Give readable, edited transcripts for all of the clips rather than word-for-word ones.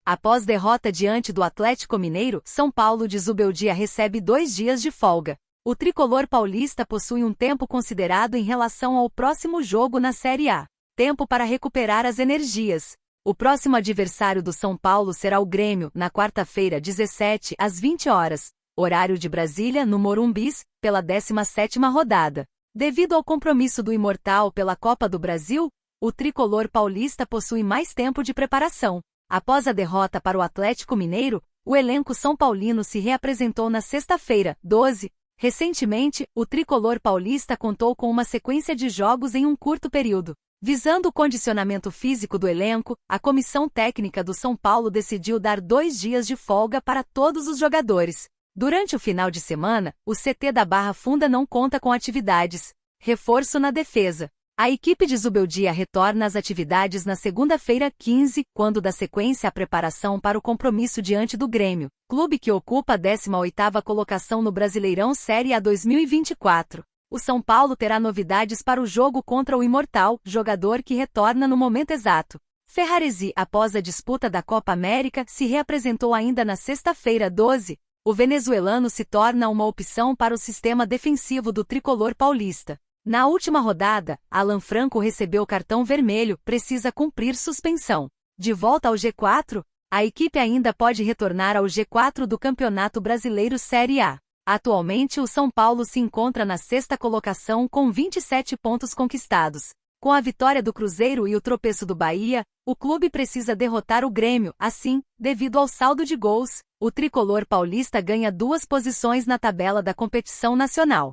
Após derrota diante do Atlético Mineiro, São Paulo de Zubeldia recebe 2 dias de folga. O tricolor paulista possui um tempo considerado em relação ao próximo jogo na Série A. Tempo para recuperar as energias. O próximo adversário do São Paulo será o Grêmio, na quarta-feira, 17 às 20 horas, horário de Brasília, no Morumbis, pela 17ª rodada. Devido ao compromisso do Imortal pela Copa do Brasil, o tricolor paulista possui mais tempo de preparação. Após a derrota para o Atlético Mineiro, o elenco são paulino se reapresentou na sexta-feira, 12. Recentemente, o tricolor paulista contou com uma sequência de jogos em um curto período. Visando o condicionamento físico do elenco, a comissão técnica do São Paulo decidiu dar 2 dias de folga para todos os jogadores. Durante o final de semana, o CT da Barra Funda não conta com atividades. Reforço na defesa. A equipe de Zubeldia retorna às atividades na segunda-feira, 15, quando dá sequência à preparação para o compromisso diante do Grêmio, clube que ocupa a 18ª colocação no Brasileirão Série A 2024. O São Paulo terá novidades para o jogo contra o Imortal, jogador que retorna no momento exato. Ferraresi, após a disputa da Copa América, se reapresentou ainda na sexta-feira, 12. O venezuelano se torna uma opção para o sistema defensivo do tricolor paulista. Na última rodada, Alan Franco recebeu cartão vermelho, precisa cumprir suspensão. De volta ao G4, a equipe ainda pode retornar ao G4 do Campeonato Brasileiro Série A. Atualmente o São Paulo se encontra na 6ª colocação com 27 pontos conquistados. Com a vitória do Cruzeiro e o tropeço do Bahia, o clube precisa derrotar o Grêmio. Assim, devido ao saldo de gols, o tricolor paulista ganha 2 posições na tabela da competição nacional.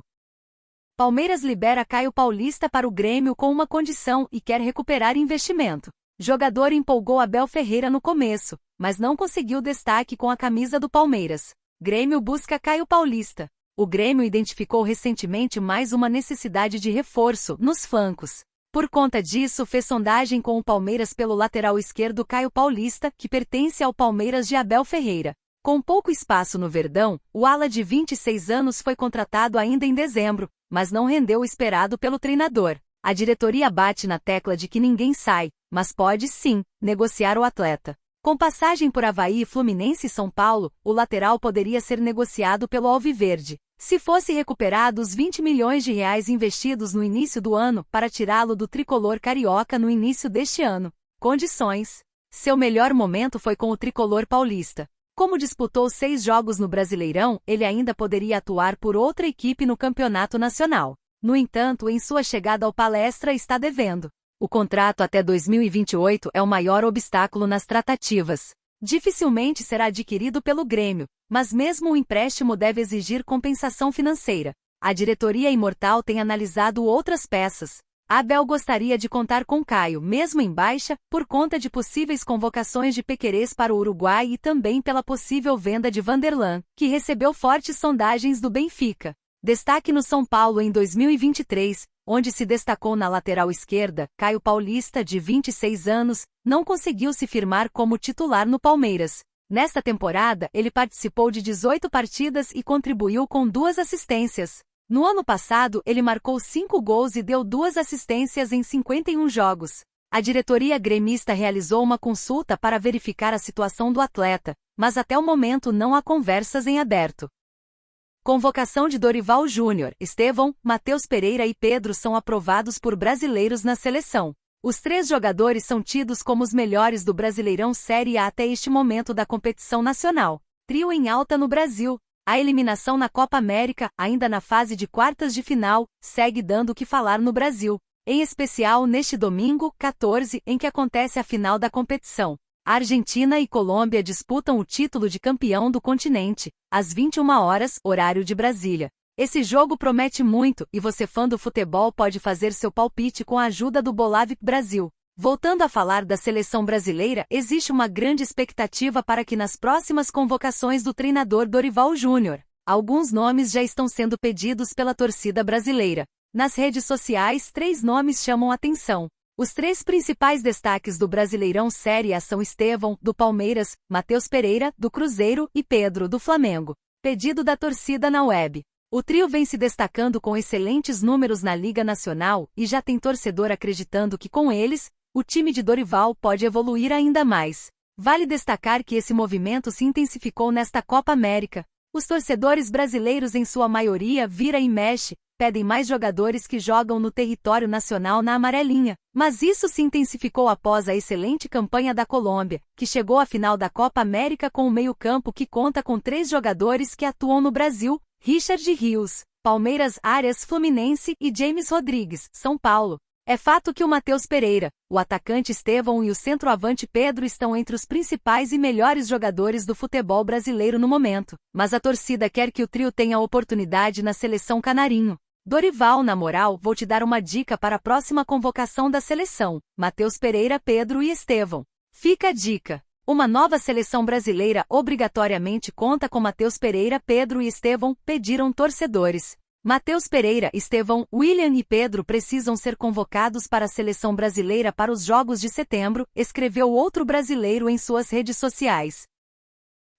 Palmeiras libera Caio Paulista para o Grêmio com uma condição e quer recuperar investimento. Jogador empolgou Abel Ferreira no começo, mas não conseguiu destaque com a camisa do Palmeiras. Grêmio busca Caio Paulista. O Grêmio identificou recentemente mais uma necessidade de reforço nos flancos. Por conta disso, fez sondagem com o Palmeiras pelo lateral esquerdo Caio Paulista, que pertence ao Palmeiras de Abel Ferreira. Com pouco espaço no Verdão, o ala de 26 anos foi contratado ainda em dezembro, mas não rendeu o esperado pelo treinador. A diretoria bate na tecla de que ninguém sai, mas pode sim negociar o atleta. Com passagem por Avaí, Fluminense e São Paulo, o lateral poderia ser negociado pelo Alviverde. Se fosse recuperado os 20 milhões de reais investidos no início do ano para tirá-lo do tricolor carioca no início deste ano. Condições. Seu melhor momento foi com o tricolor paulista. Como disputou 6 jogos no Brasileirão, ele ainda poderia atuar por outra equipe no Campeonato Nacional. No entanto, em sua chegada ao Palestra está devendo. O contrato até 2028 é o maior obstáculo nas tratativas. Dificilmente será adquirido pelo Grêmio, mas mesmo o empréstimo deve exigir compensação financeira. A diretoria Imortal tem analisado outras peças. Abel gostaria de contar com Caio, mesmo em baixa, por conta de possíveis convocações de Pequerez para o Uruguai e também pela possível venda de Vanderlan, que recebeu fortes sondagens do Benfica. Destaque no São Paulo em 2023, onde se destacou na lateral esquerda, Caio Paulista, de 26 anos, não conseguiu se firmar como titular no Palmeiras. Nesta temporada, ele participou de 18 partidas e contribuiu com 2 assistências. No ano passado, ele marcou 5 gols e deu 2 assistências em 51 jogos. A diretoria gremista realizou uma consulta para verificar a situação do atleta, mas até o momento não há conversas em aberto. Convocação de Dorival Júnior, Estevão, Matheus Pereira e Pedro são aprovados por brasileiros na seleção. Os 3 jogadores são tidos como os melhores do Brasileirão Série A até este momento da competição nacional. Trio em alta no Brasil. A eliminação na Copa América, ainda na fase de quartas de final, segue dando o que falar no Brasil. Em especial neste domingo, 14, em que acontece a final da competição. Argentina e Colômbia disputam o título de campeão do continente, às 21 horas, horário de Brasília. Esse jogo promete muito e você, fã do futebol, pode fazer seu palpite com a ajuda do Bolave Brasil. Voltando a falar da seleção brasileira, existe uma grande expectativa para que nas próximas convocações do treinador Dorival Júnior, alguns nomes já estão sendo pedidos pela torcida brasileira. Nas redes sociais, 3 nomes chamam atenção. Os 3 principais destaques do Brasileirão Série A são Estevão, do Palmeiras, Matheus Pereira, do Cruzeiro e Pedro, do Flamengo. Pedido da torcida na web. O trio vem se destacando com excelentes números na Liga Nacional e já tem torcedor acreditando que com eles, o time de Dorival pode evoluir ainda mais. Vale destacar que esse movimento se intensificou nesta Copa América. Os torcedores brasileiros, em sua maioria, vira e mexe, pedem mais jogadores que jogam no território nacional na amarelinha. Mas isso se intensificou após a excelente campanha da Colômbia, que chegou à final da Copa América com um meio-campo que conta com 3 jogadores que atuam no Brasil: Richard Rios, Palmeiras, Arias, Fluminense, e James Rodrigues, São Paulo. É fato que o Matheus Pereira, o atacante Estevão e o centroavante Pedro estão entre os principais e melhores jogadores do futebol brasileiro no momento, mas a torcida quer que o trio tenha oportunidade na seleção canarinho. Dorival, na moral, vou te dar uma dica para a próxima convocação da seleção: Matheus Pereira, Pedro e Estevão. Fica a dica. Uma nova seleção brasileira obrigatoriamente conta com Matheus Pereira, Pedro e Estevão, pediram torcedores. Matheus Pereira, Estevão, William e Pedro precisam ser convocados para a seleção brasileira para os Jogos de Setembro, escreveu outro brasileiro em suas redes sociais.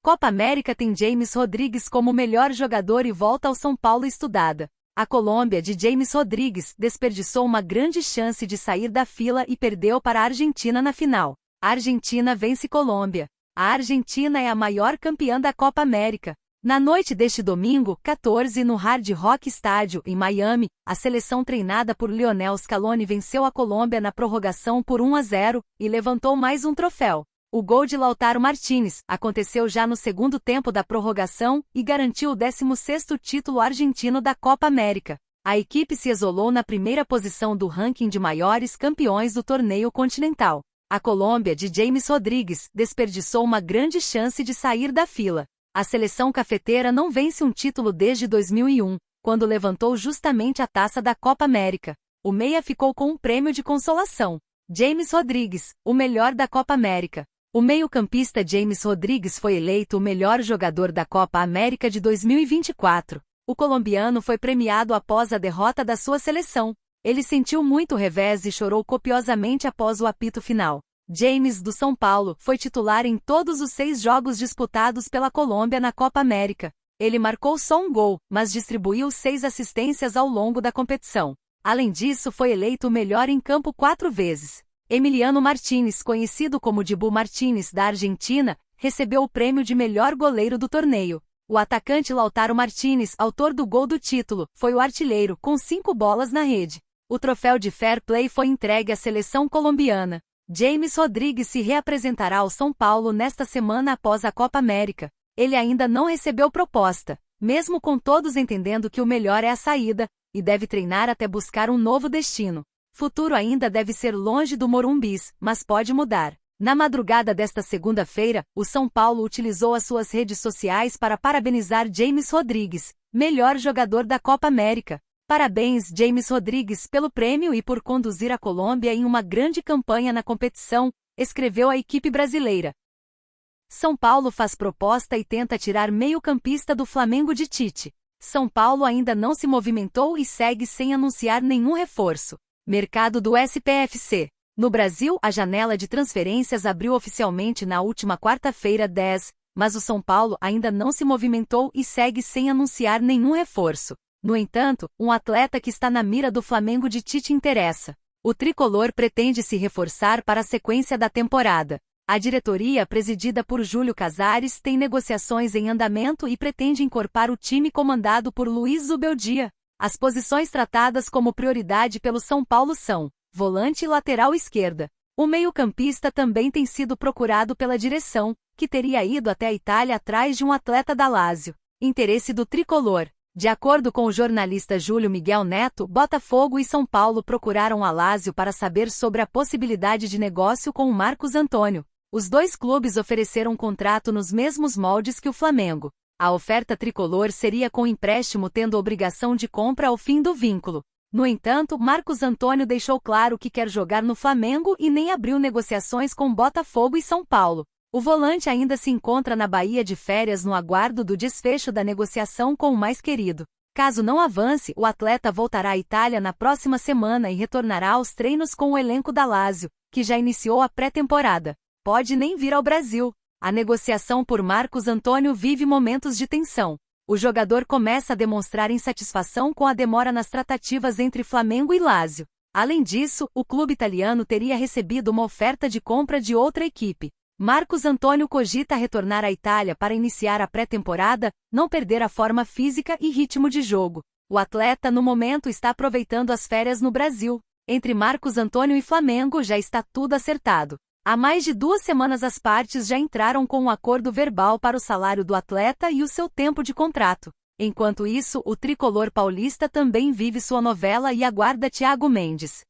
Copa América tem James Rodrigues como melhor jogador e volta ao São Paulo estudada. A Colômbia de James Rodrigues desperdiçou uma grande chance de sair da fila e perdeu para a Argentina na final. A Argentina vence Colômbia. A Argentina é a maior campeã da Copa América. Na noite deste domingo, 14, no Hard Rock Stadium, em Miami, a seleção treinada por Lionel Scaloni venceu a Colômbia na prorrogação por 1-0 e levantou mais um troféu. O gol de Lautaro Martínez aconteceu já no segundo tempo da prorrogação e garantiu o 16º título argentino da Copa América. A equipe se isolou na primeira posição do ranking de maiores campeões do torneio continental. A Colômbia de James Rodrigues desperdiçou uma grande chance de sair da fila. A seleção cafeteira não vence um título desde 2001, quando levantou justamente a taça da Copa América. O meia ficou com um prêmio de consolação. James Rodrigues, o melhor da Copa América. O meio-campista James Rodrigues foi eleito o melhor jogador da Copa América de 2024. O colombiano foi premiado após a derrota da sua seleção. Ele sentiu muito revés e chorou copiosamente após o apito final. James, do São Paulo, foi titular em todos os 6 jogos disputados pela Colômbia na Copa América. Ele marcou só um gol, mas distribuiu 6 assistências ao longo da competição. Além disso, foi eleito o melhor em campo 4 vezes. Emiliano Martínez, conhecido como Dibu Martínez da Argentina, recebeu o prêmio de melhor goleiro do torneio. O atacante Lautaro Martínez, autor do gol do título, foi o artilheiro, com 5 bolas na rede. O troféu de Fair Play foi entregue à seleção colombiana. James Rodrigues se reapresentará ao São Paulo nesta semana após a Copa América. Ele ainda não recebeu proposta, mesmo com todos entendendo que o melhor é a saída, e deve treinar até buscar um novo destino. Futuro ainda deve ser longe do Morumbis, mas pode mudar. Na madrugada desta segunda-feira, o São Paulo utilizou as suas redes sociais para parabenizar James Rodrigues, melhor jogador da Copa América. Parabéns, James Rodrigues, pelo prêmio e por conduzir a Colômbia em uma grande campanha na competição, escreveu a equipe brasileira. São Paulo faz proposta e tenta tirar meio-campista do Flamengo de Tite. São Paulo ainda não se movimentou e segue sem anunciar nenhum reforço. Mercado do SPFC. No Brasil, a janela de transferências abriu oficialmente na última quarta-feira 10, mas o São Paulo ainda não se movimentou e segue sem anunciar nenhum reforço. No entanto, um atleta que está na mira do Flamengo de Tite interessa. O tricolor pretende se reforçar para a sequência da temporada. A diretoria, presidida por Júlio Casares, tem negociações em andamento e pretende incorporar o time comandado por Luiz Zubeldia. As posições tratadas como prioridade pelo São Paulo são volante e lateral esquerda. O meio-campista também tem sido procurado pela direção, que teria ido até a Itália atrás de um atleta da Lazio. Interesse do tricolor. De acordo com o jornalista Júlio Miguel Neto, Botafogo e São Paulo procuraram a Lazio para saber sobre a possibilidade de negócio com o Marcos Antônio. Os dois clubes ofereceram um contrato nos mesmos moldes que o Flamengo. A oferta tricolor seria com empréstimo tendo obrigação de compra ao fim do vínculo. No entanto, Marcos Antônio deixou claro que quer jogar no Flamengo e nem abriu negociações com Botafogo e São Paulo. O volante ainda se encontra na Bahia de férias no aguardo do desfecho da negociação com o mais querido. Caso não avance, o atleta voltará à Itália na próxima semana e retornará aos treinos com o elenco da Lazio, que já iniciou a pré-temporada. Pode nem vir ao Brasil. A negociação por Marcos Antônio vive momentos de tensão. O jogador começa a demonstrar insatisfação com a demora nas tratativas entre Flamengo e Lazio. Além disso, o clube italiano teria recebido uma oferta de compra de outra equipe. Marcos Antônio cogita retornar à Itália para iniciar a pré-temporada, não perder a forma física e ritmo de jogo. O atleta no momento está aproveitando as férias no Brasil. Entre Marcos Antônio e Flamengo já está tudo acertado. Há mais de 2 semanas as partes já entraram com um acordo verbal para o salário do atleta e o seu tempo de contrato. Enquanto isso, o tricolor paulista também vive sua novela e aguarda Thiago Mendes.